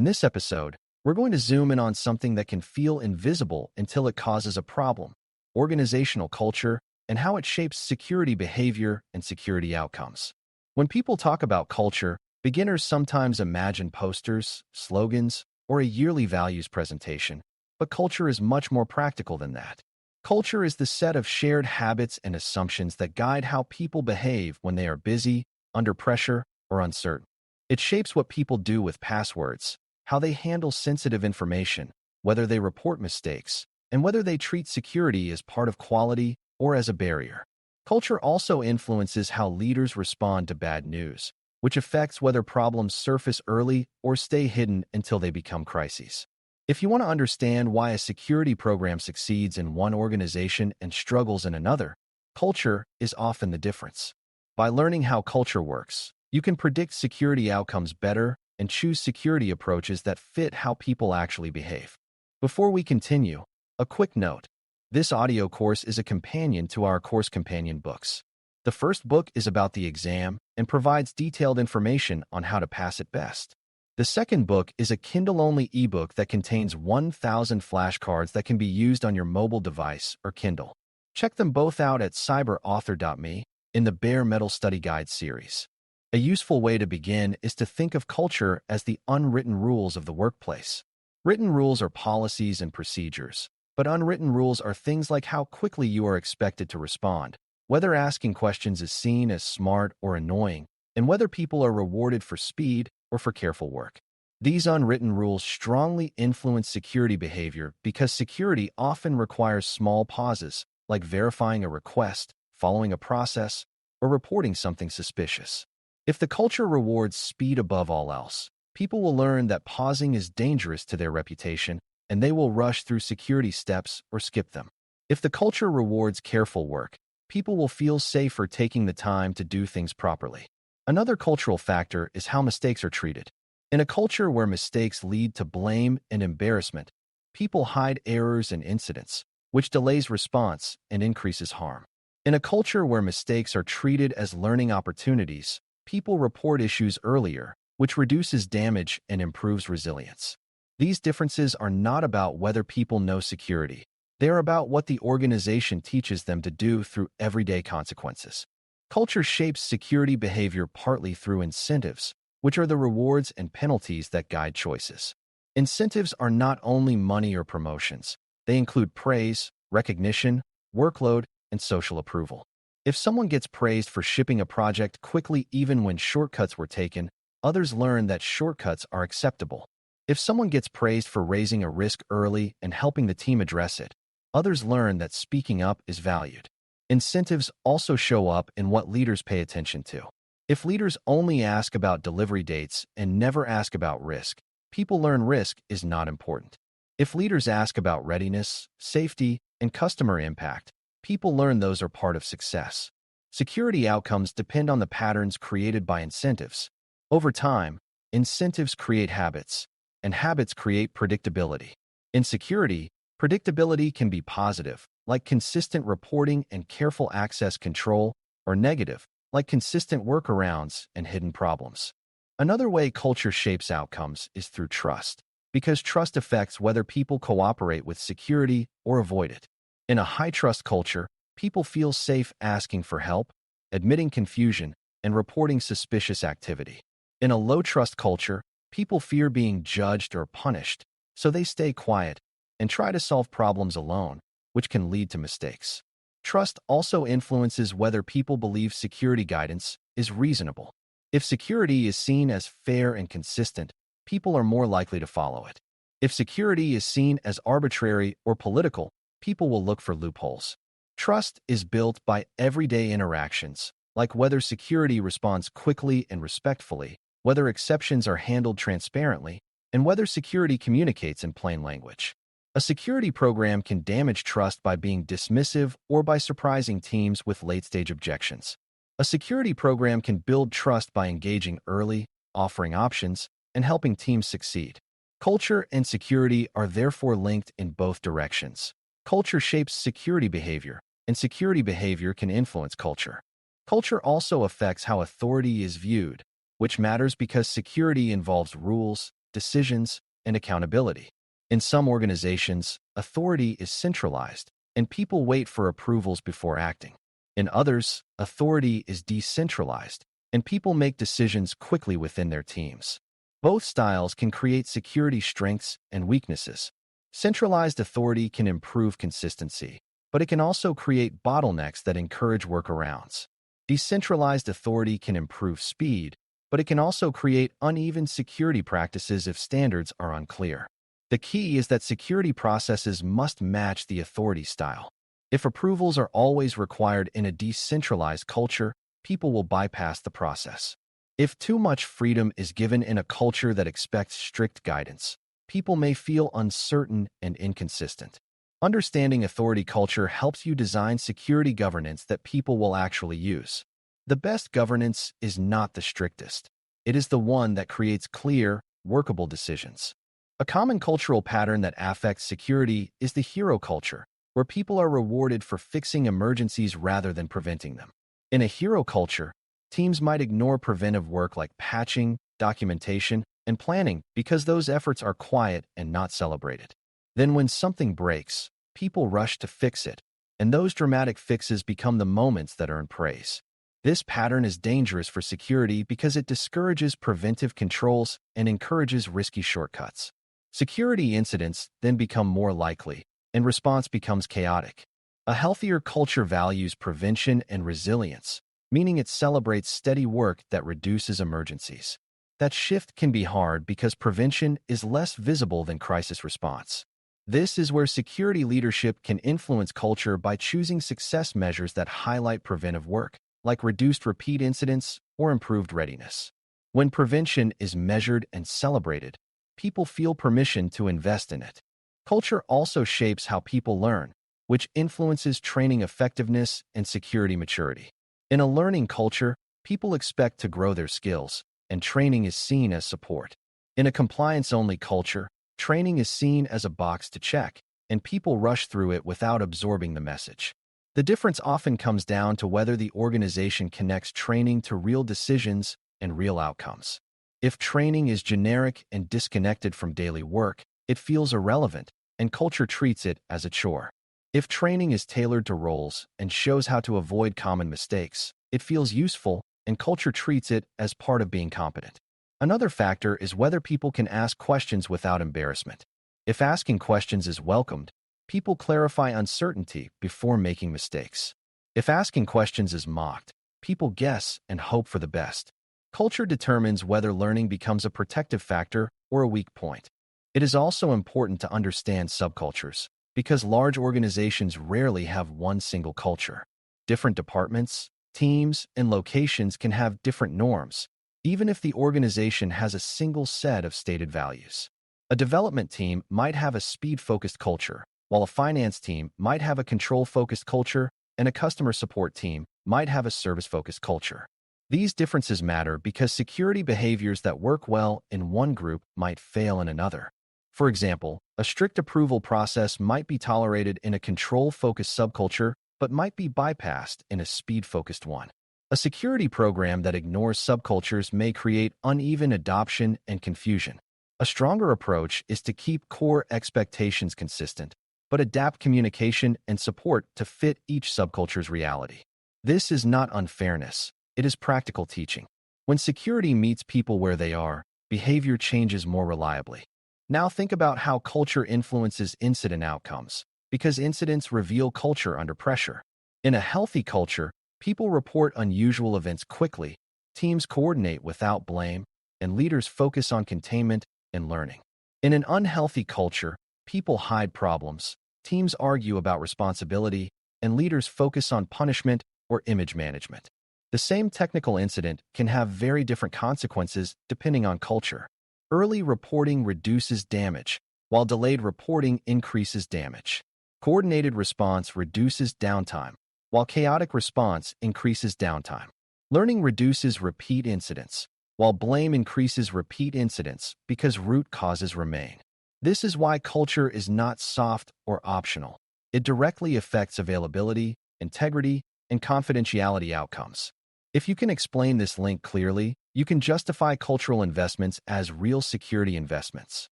this episode, we're going to zoom in on something that can feel invisible until it causes a problem: organizational culture and how it shapes security behavior and security outcomes. When people talk about culture, beginners sometimes imagine posters, slogans, or a yearly values presentation, but culture is much more practical than that. Culture is the set of shared habits and assumptions that guide how people behave when they are busy, under pressure, or uncertain. It shapes what people do with passwords, how they handle sensitive information, whether they report mistakes, and whether they treat security as part of quality or as a barrier. Culture also influences how leaders respond to bad news, which affects whether problems surface early or stay hidden until they become crises. If you want to understand why a security program succeeds in one organization and struggles in another, culture is often the difference. By learning how culture works, you can predict security outcomes better and choose security approaches that fit how people actually behave. Before we continue, a quick note. This audio course is a companion to our course companion books. The first book is about the exam and provides detailed information on how to pass it best. The second book is a Kindle-only ebook that contains 1,000 flashcards that can be used on your mobile device or Kindle. Check them both out at cyber.author.me in the Bare Metal Study Guide series. A useful way to begin is to think of culture as the unwritten rules of the workplace. Written rules are policies and procedures, but unwritten rules are things like how quickly you are expected to respond, whether asking questions is seen as smart or annoying, and whether people are rewarded for speed or for careful work. These unwritten rules strongly influence security behavior because security often requires small pauses, like verifying a request, following a process, or reporting something suspicious. If the culture rewards speed above all else, people will learn that pausing is dangerous to their reputation, and they will rush through security steps or skip them. If the culture rewards careful work, people will feel safer taking the time to do things properly. Another cultural factor is how mistakes are treated. In a culture where mistakes lead to blame and embarrassment, people hide errors and incidents, which delays response and increases harm. In a culture where mistakes are treated as learning opportunities, people report issues earlier, which reduces damage and improves resilience. These differences are not about whether people know security. They are about what the organization teaches them to do through everyday consequences. Culture shapes security behavior partly through incentives, which are the rewards and penalties that guide choices. Incentives are not only money or promotions. They include praise, recognition, workload, and social approval. If someone gets praised for shipping a project quickly even when shortcuts were taken, others learn that shortcuts are acceptable. If someone gets praised for raising a risk early and helping the team address it, others learn that speaking up is valued. Incentives also show up in what leaders pay attention to. If leaders only ask about delivery dates and never ask about risk, people learn risk is not important. If leaders ask about readiness, safety, and customer impact, people learn those are part of success. Security outcomes depend on the patterns created by incentives. Over time, incentives create habits, and habits create predictability. In security, predictability can be positive, like consistent reporting and careful access control, or negative, like consistent workarounds and hidden problems. Another way culture shapes outcomes is through trust, because trust affects whether people cooperate with security or avoid it. In a high-trust culture, people feel safe asking for help, admitting confusion, and reporting suspicious activity. In a low-trust culture, people fear being judged or punished, so they stay quiet and try to solve problems alone, which can lead to mistakes. Trust also influences whether people believe security guidance is reasonable. If security is seen as fair and consistent, people are more likely to follow it. If security is seen as arbitrary or political, people will look for loopholes. Trust is built by everyday interactions, like whether security responds quickly and respectfully, whether exceptions are handled transparently, and whether security communicates in plain language. A security program can damage trust by being dismissive or by surprising teams with late-stage objections. A security program can build trust by engaging early, offering options, and helping teams succeed. Culture and security are therefore linked in both directions. Culture shapes security behavior, and security behavior can influence culture. Culture also affects how authority is viewed, which matters because security involves rules, decisions, and accountability. In some organizations, authority is centralized, and people wait for approvals before acting. In others, authority is decentralized, and people make decisions quickly within their teams. Both styles can create security strengths and weaknesses. Centralized authority can improve consistency, but it can also create bottlenecks that encourage workarounds. Decentralized authority can improve speed, but it can also create uneven security practices if standards are unclear. The key is that security processes must match the authority style. If approvals are always required in a decentralized culture, people will bypass the process. If too much freedom is given in a culture that expects strict guidance, people may feel uncertain and inconsistent. Understanding authority culture helps you design security governance that people will actually use. The best governance is not the strictest. It is the one that creates clear, workable decisions. A common cultural pattern that affects security is the hero culture, where people are rewarded for fixing emergencies rather than preventing them. In a hero culture, teams might ignore preventive work like patching, documentation, and planning because those efforts are quiet and not celebrated. Then when something breaks, people rush to fix it, and those dramatic fixes become the moments that earn praise. This pattern is dangerous for security because it discourages preventive controls and encourages risky shortcuts. Security incidents then become more likely, and response becomes chaotic. A healthier culture values prevention and resilience, meaning it celebrates steady work that reduces emergencies. That shift can be hard because prevention is less visible than crisis response. This is where security leadership can influence culture by choosing success measures that highlight preventive work, like reduced repeat incidents or improved readiness. When prevention is measured and celebrated, people feel permission to invest in it. Culture also shapes how people learn, which influences training effectiveness and security maturity. In a learning culture, people expect to grow their skills, and training is seen as support. In a compliance-only culture, training is seen as a box to check, and people rush through it without absorbing the message. The difference often comes down to whether the organization connects training to real decisions and real outcomes. If training is generic and disconnected from daily work, it feels irrelevant, and culture treats it as a chore. If training is tailored to roles and shows how to avoid common mistakes, it feels useful, and culture treats it as part of being competent. Another factor is whether people can ask questions without embarrassment. If asking questions is welcomed, people clarify uncertainty before making mistakes. If asking questions is mocked, people guess and hope for the best. Culture determines whether learning becomes a protective factor or a weak point. It is also important to understand subcultures, because large organizations rarely have one single culture. Different departments, teams, and locations can have different norms, even if the organization has a single set of stated values. A development team might have a speed-focused culture, while a finance team might have a control-focused culture, and a customer support team might have a service-focused culture. These differences matter because security behaviors that work well in one group might fail in another. For example, a strict approval process might be tolerated in a control-focused subculture, but might be bypassed in a speed-focused one. A security program that ignores subcultures may create uneven adoption and confusion. A stronger approach is to keep core expectations consistent, but adapt communication and support to fit each subculture's reality. This is not unfairness. It is practical teaching. When security meets people where they are, behavior changes more reliably. Now think about how culture influences incident outcomes, because incidents reveal culture under pressure. In a healthy culture, people report unusual events quickly, teams coordinate without blame, and leaders focus on containment and learning. In an unhealthy culture, people hide problems, teams argue about responsibility, and leaders focus on punishment or image management. The same technical incident can have very different consequences depending on culture. Early reporting reduces damage, while delayed reporting increases damage. Coordinated response reduces downtime, while chaotic response increases downtime. Learning reduces repeat incidents, while blame increases repeat incidents because root causes remain. This is why culture is not soft or optional. It directly affects availability, integrity, and confidentiality outcomes. If you can explain this link clearly, you can justify cultural investments as real security investments.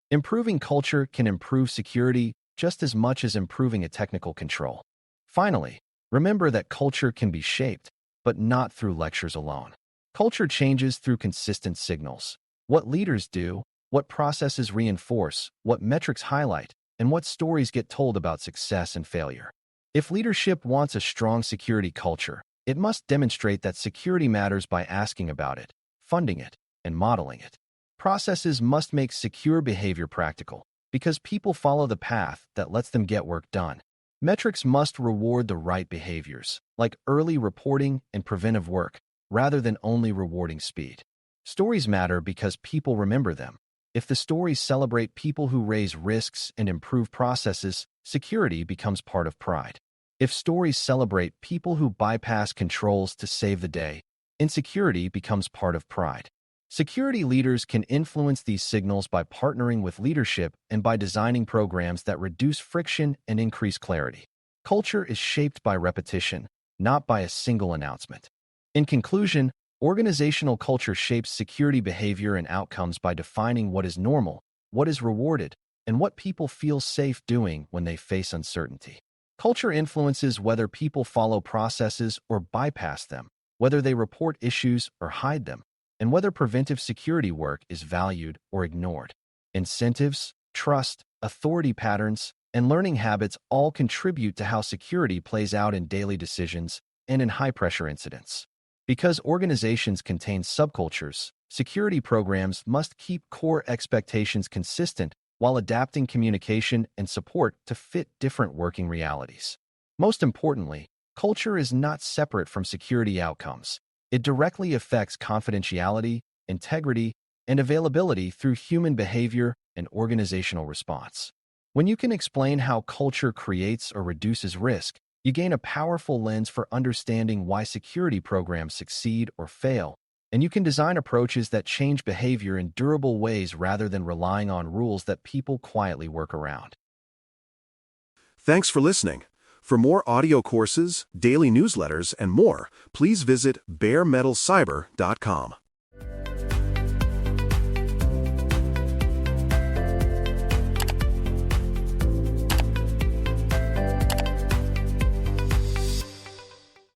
Improving culture can improve security just as much as improving a technical control. Finally, remember that culture can be shaped, but not through lectures alone. Culture changes through consistent signals. What leaders do, what processes reinforce, what metrics highlight, and what stories get told about success and failure. If leadership wants a strong security culture, it must demonstrate that security matters by asking about it, funding it, and modeling it. Processes must make secure behavior practical, because people follow the path that lets them get work done. Metrics must reward the right behaviors, like early reporting and preventive work, rather than only rewarding speed. Stories matter because people remember them. If the stories celebrate people who raise risks and improve processes, security becomes part of pride. If stories celebrate people who bypass controls to save the day, insecurity becomes part of pride. Security leaders can influence these signals by partnering with leadership and by designing programs that reduce friction and increase clarity. Culture is shaped by repetition, not by a single announcement. In conclusion, organizational culture shapes security behavior and outcomes by defining what is normal, what is rewarded, and what people feel safe doing when they face uncertainty. Culture influences whether people follow processes or bypass them, whether they report issues or hide them, and whether preventive security work is valued or ignored. Incentives, trust, authority patterns, and learning habits all contribute to how security plays out in daily decisions and in high-pressure incidents. Because organizations contain subcultures, security programs must keep core expectations consistent while adapting communication and support to fit different working realities. Most importantly, culture is not separate from security outcomes. It directly affects confidentiality, integrity, and availability through human behavior and organizational response. When you can explain how culture creates or reduces risk, you gain a powerful lens for understanding why security programs succeed or fail, and you can design approaches that change behavior in durable ways rather than relying on rules that people quietly work around. Thanks for listening. For more audio courses, daily newsletters, and more, please visit DailyCyber.News.